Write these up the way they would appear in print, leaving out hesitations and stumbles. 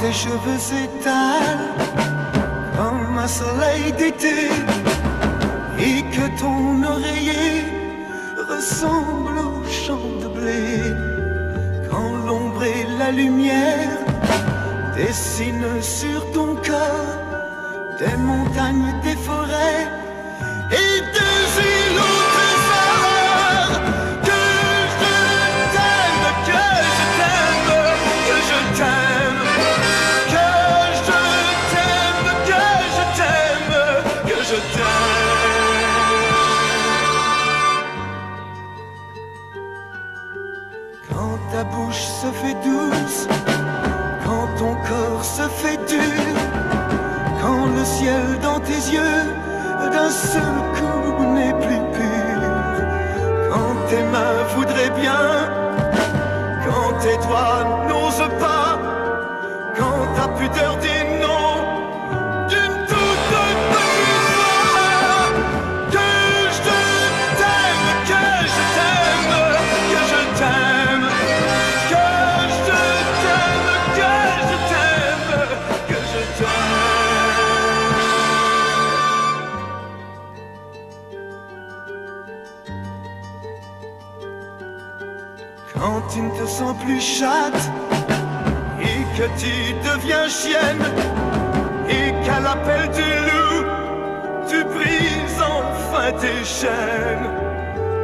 tes cheveux s'étalent comme un soleil d'été et que ton oreiller ressemble au champ de blé, quand l'ombre et la lumière dessinent sur ton corps des montagnes, des forêts et des îles au trésor. Que je t'aime, que je t'aime, que je t'aime, que je t'aime, que je t'aime, que je t'aime. Quand ta bouche se fait douce, quand ton corps se fait dur, quand le ciel dans tes yeux d'un seul coup n'est plus pur, quand tes mains voudraient bien, quand tes doigts n'osent pas, quand ta pudeur dit non d'une toute petite voix. Que je t'aime, que je t'aime, que je t'aime, que je t'aime, que je t'aime, que je t'aime. Quand tu ne te sens plus chatte et que tu deviens chienne et qu'à l'appel du loup tu brises enfin tes chaînes,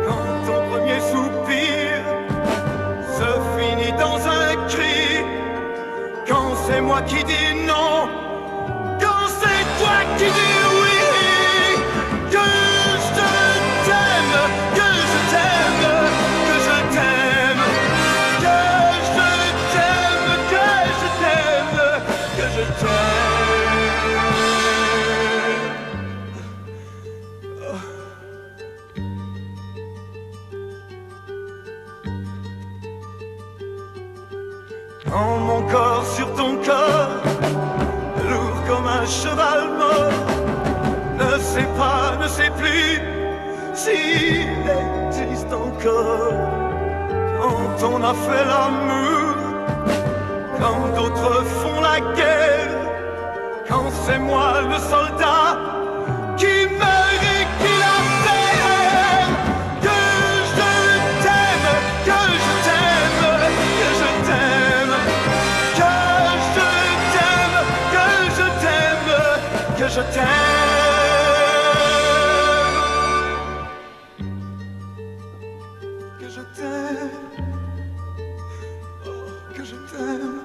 quand ton premier soupir se finit dans un cri, quand c'est moi qui dis non, quand c'est toi qui dis oui. Que je t'aime, que je t'aime, que je t'aime, que je t'aime, que je t'aime, que je t'aime. Quand mon corps sur ton corps, lourd comme un cheval mort, ne sait pas, ne sait plus s'il existe encore. Quand on a fait l'amour, quand d'autres font la guerre, quand c'est moi le soldat qui meurt et qui la perd. Que je t'aime, que je t'aime, que je t'aime, que je t'aime, que je t'aime, que je t'aime. Que je t'aime, oh, que je t'aime.